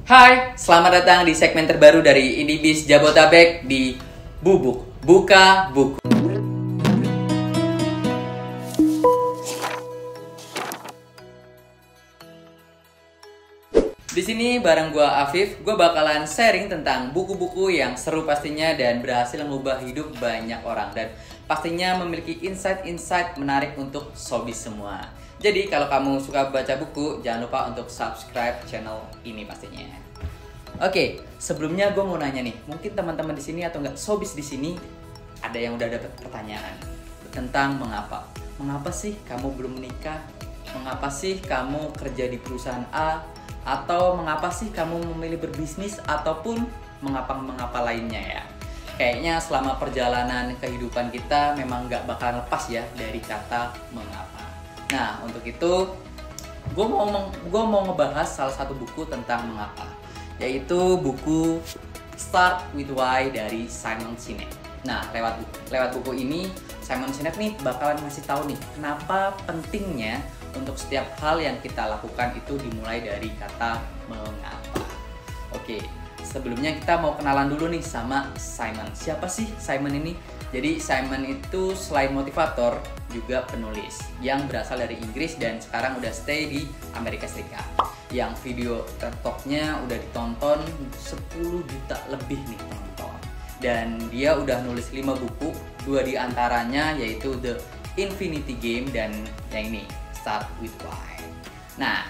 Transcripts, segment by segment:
Hai, selamat datang di segmen terbaru dari Indibis Jabotabek di Bubuk Buka Buku. Di sini bareng gua Afif, gua bakalan sharing tentang buku-buku yang seru pastinya dan berhasil mengubah hidup banyak orang dan pastinya memiliki insight-insight menarik untuk sobi semua. Jadi kalau kamu suka baca buku, jangan lupa untuk subscribe channel ini pastinya. Oke, sebelumnya gue mau nanya nih, mungkin teman-teman di sini atau enggak sobis di sini ada yang udah dapat pertanyaan tentang mengapa. Mengapa sih kamu belum menikah? Mengapa sih kamu kerja di perusahaan A? Atau mengapa sih kamu memilih berbisnis ataupun mengapa lainnya ya? Kayaknya selama perjalanan kehidupan kita memang nggak bakalan lepas ya dari kata mengapa. Nah, untuk itu gue mau ngebahas salah satu buku tentang mengapa, yaitu buku Start with Why dari Simon Sinek. Nah, lewat buku ini Simon Sinek nih bakalan ngasih tahu nih kenapa pentingnya untuk setiap hal yang kita lakukan itu dimulai dari kata mengapa. Oke, sebelumnya kita mau kenalan dulu nih sama Simon. Siapa sih Simon ini? Jadi Simon itu selain motivator juga penulis yang berasal dari Inggris dan sekarang udah stay di Amerika Serikat. Yang video TED Talk-nya udah ditonton 10 juta lebih nih penonton. Dan dia udah nulis 5 buku, 2 diantaranya yaitu The Infinity Game dan yang ini Start with Why. Nah,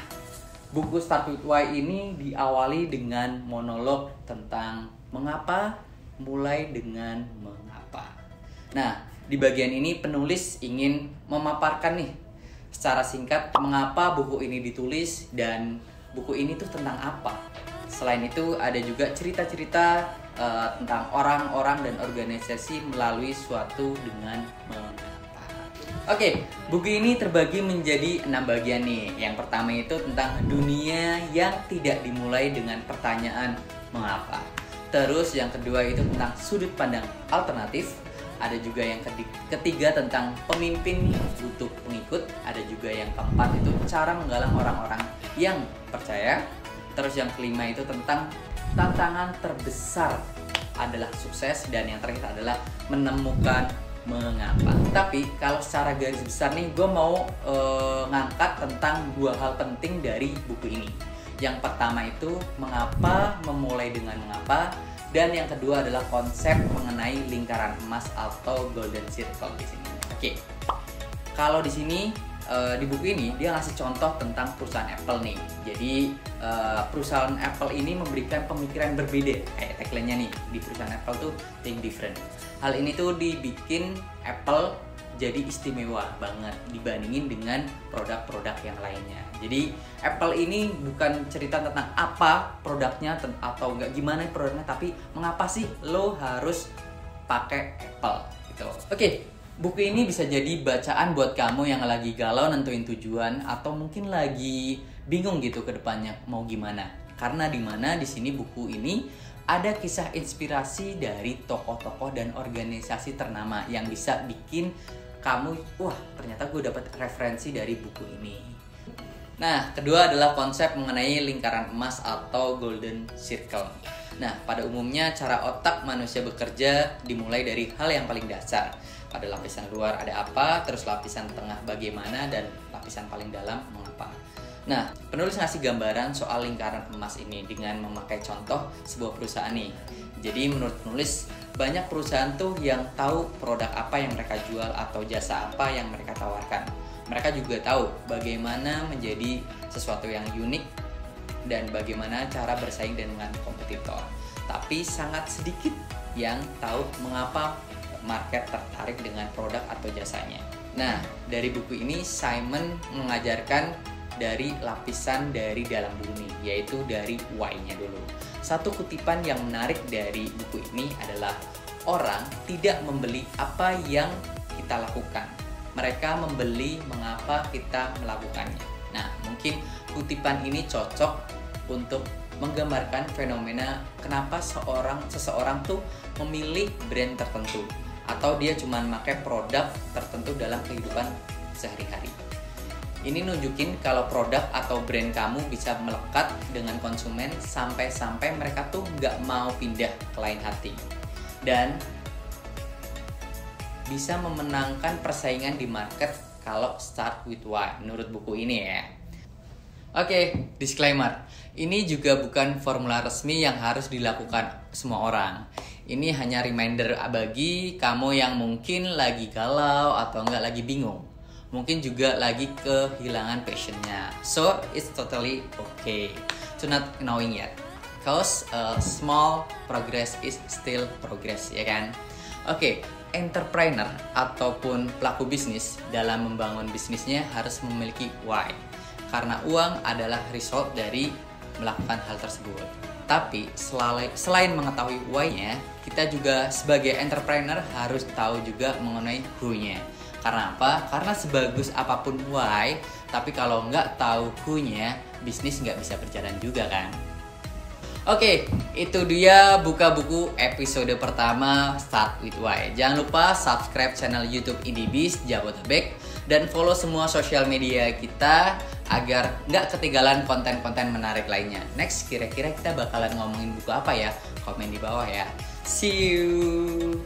buku Start with Why ini diawali dengan monolog tentang mengapa, mulai dengan mengapa. Nah, di bagian ini penulis ingin memaparkan nih secara singkat mengapa buku ini ditulis dan buku ini tuh tentang apa. Selain itu ada juga cerita-cerita tentang orang-orang dan organisasi melalui suatu dengan mengapa. Oke, buku ini terbagi menjadi 6 bagian nih. Yang pertama itu tentang dunia yang tidak dimulai dengan pertanyaan mengapa. Terus yang kedua itu tentang sudut pandang alternatif. Ada juga yang ketiga tentang pemimpin butuh pengikut. Ada juga yang keempat itu cara menggalang orang-orang yang percaya. Terus yang kelima itu tentang tantangan terbesar adalah sukses. Dan yang terakhir adalah menemukan mengapa. Tapi kalau secara garis besar nih, gue mau ngangkat tentang 2 hal penting dari buku ini. Yang pertama itu mengapa, memulai dengan mengapa. Dan yang kedua adalah konsep mengenai lingkaran emas atau golden circle di sini. Oke, kalau di sini di buku ini dia ngasih contoh tentang perusahaan Apple nih. Jadi perusahaan Apple ini memberikan pemikiran berbeda. Kayak tagline-nya nih di perusahaan Apple tuh think different. Hal ini tuh dibikin Apple jadi istimewa banget dibandingin dengan produk-produk yang lainnya. Jadi Apple ini bukan cerita tentang apa produknya atau enggak gimana produknya, tapi mengapa sih lo harus pakai Apple gitu. Oke, buku ini bisa jadi bacaan buat kamu yang lagi galau nentuin tujuan atau mungkin lagi bingung gitu ke depannya mau gimana. Karena di sini buku ini ada kisah inspirasi dari tokoh-tokoh dan organisasi ternama yang bisa bikin kamu, wah ternyata gue dapat referensi dari buku ini. Nah, kedua adalah konsep mengenai lingkaran emas atau golden circle. Nah, pada umumnya cara otak manusia bekerja dimulai dari hal yang paling dasar. Pada lapisan luar ada apa, terus lapisan tengah bagaimana, dan lapisan paling dalam mengapa. Nah, penulis ngasih gambaran soal lingkaran emas ini dengan memakai contoh sebuah perusahaan nih. Jadi menurut penulis, banyak perusahaan tuh yang tahu produk apa yang mereka jual atau jasa apa yang mereka tawarkan. Mereka juga tahu bagaimana menjadi sesuatu yang unik dan bagaimana cara bersaing dengan kompetitor. Tapi sangat sedikit yang tahu mengapa market tertarik dengan produk atau jasanya. Nah, dari buku ini Simon mengajarkan dari lapisan dari dalam dulu nih, yaitu dari why-nya dulu. Satu kutipan yang menarik dari buku ini adalah orang tidak membeli apa yang kita lakukan. Mereka membeli mengapa kita melakukannya. Nah, mungkin kutipan ini cocok untuk menggambarkan fenomena kenapa seseorang tuh memilih brand tertentu atau dia cuma pakai produk tertentu dalam kehidupan sehari-hari. Ini nunjukin kalau produk atau brand kamu bisa melekat dengan konsumen sampai-sampai mereka tuh nggak mau pindah ke lain hati. Dan bisa memenangkan persaingan di market kalau start with why, menurut buku ini ya. Oke, disclaimer. Ini juga bukan formula resmi yang harus dilakukan semua orang. Ini hanya reminder bagi kamu yang mungkin lagi galau atau enggak lagi bingung. Mungkin juga lagi kehilangan passionnya. So, it's totally okay to not knowing yet. Cause small progress is still progress, ya kan? Oke, entrepreneur ataupun pelaku bisnis dalam membangun bisnisnya harus memiliki why. Karena uang adalah result dari melakukan hal tersebut. Tapi selain mengetahui why-nya, kita juga sebagai entrepreneur harus tahu juga mengenai who-nya. Karena apa? Karena sebagus apapun why, tapi kalau nggak tahu who-nya, bisnis nggak bisa berjalan juga kan? Oke, itu dia buka buku episode pertama Start with Why. Jangan lupa subscribe channel YouTube IndiBiz Jabodetabek dan follow semua sosial media kita agar nggak ketinggalan konten-konten menarik lainnya. Next, kira-kira kita bakalan ngomongin buku apa ya? Komen di bawah ya. See you!